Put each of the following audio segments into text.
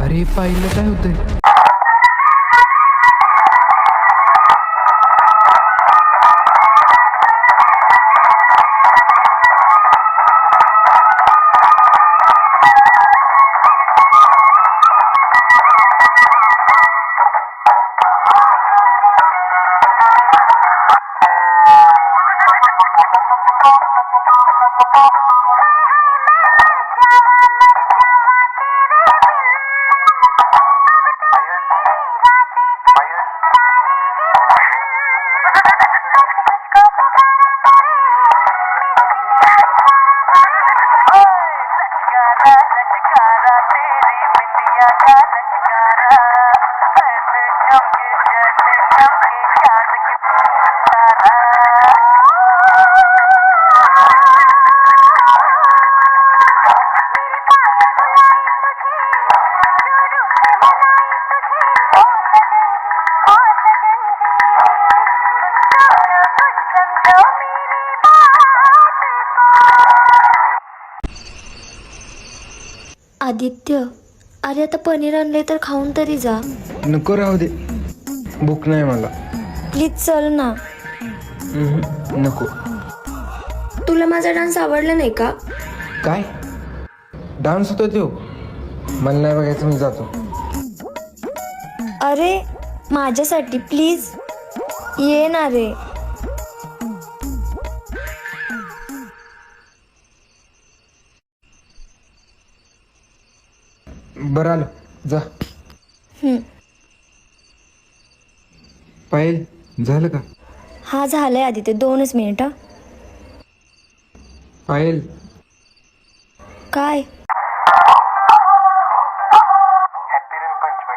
अरे पाहिलं काय होतंय? आदित्य, अरे आता पनीर आणले तर खाऊन तरी जा. नको, राहू दे, भूक नाही मला. प्लीज चल ना. नको. तुला माझा डान्स आवडला नाही का? काय डान्स होतो तो? मला नाही बघायचं, मी जातो. अरे माझ्यासाठी प्लीज ये ना रे. बरं आलं, जा. पायल, झालं का? हा झालंय आदित्य, 2च मिनिट. पायल, काय? हॅपी रंगपंचमी.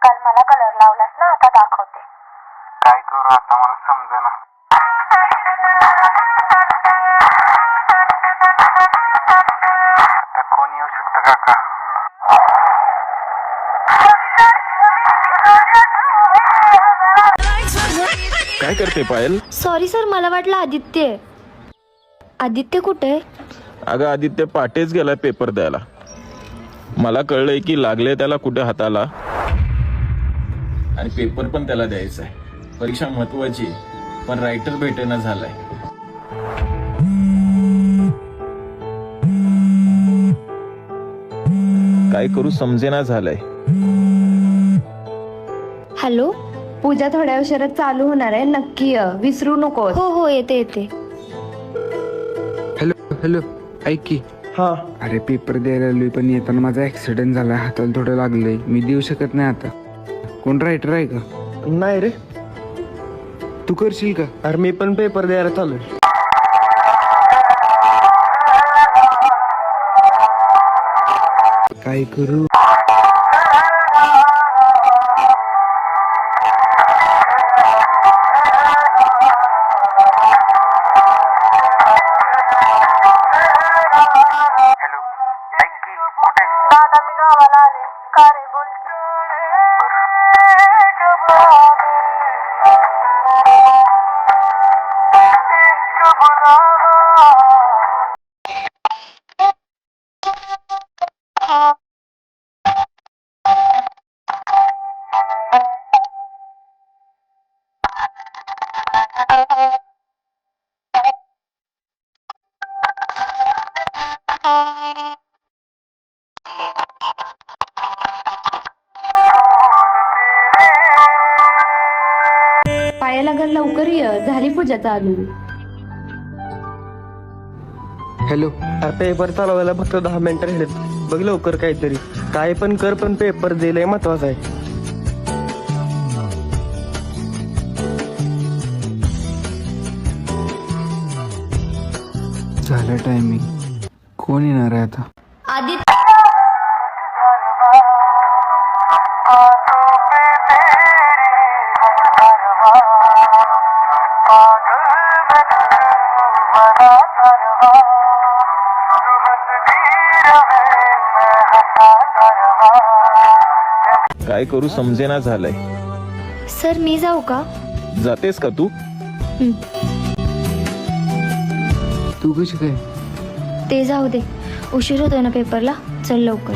काल मला कलर लावलास ना, आता दाखवते. काय करू आता, मला समजेना. आता कोण येऊ शकतं काका? काय करते पायल? सॉरी सर, मला वाटलं आदित्य आहे. आदित्य कुठे आहे? अगं आदित्य पाटेच गेलाय पेपर द्यायला. मला कळलंय की लागले त्याला कुठे हाताला, आणि पेपर पण त्याला द्यायचा आहे. परीक्षा महत्वाची आहे, पण रायटर भेटेना झालाय. काय करू समजेना झालंय. हॅलो. पूजा थोड्या उशिरात चालू होणार आहे, नक्की विसरू नको. हो हो, येते येते. हॅलो हॅलो, ऐक की. हा, अरे पेपर द्यायला आलोय, पण येताना माझा ऍक्सिडेंट झालाय, हाताला थोडं लागलंय, मी देऊ शकत नाही आता. कोण रायटर आहे का? नाही रे, तू करशील का? अरे मी पण पेपर द्यायला चालू. काय करू? दादा मी गावाला आले. का रे, बोल की. अगं लवकर ये, झाली पूजा चालू. हॅलो. पेपर चालवायला फक्त 10 मिनिटं राहिलेत. बघ लवकर काहीतरी. काय पण कर, पण पेपर दिलंय महत्वाचं आहे. झालं टायमिंग. कोण येणार आहे आता? आदित्य. काय करू समजेना झालंय. सर मी जाऊ का? जातेस का तू? तू कशी काय? ते जाऊ दे, उशीर होतोय ना पेपरला, चल लवकर.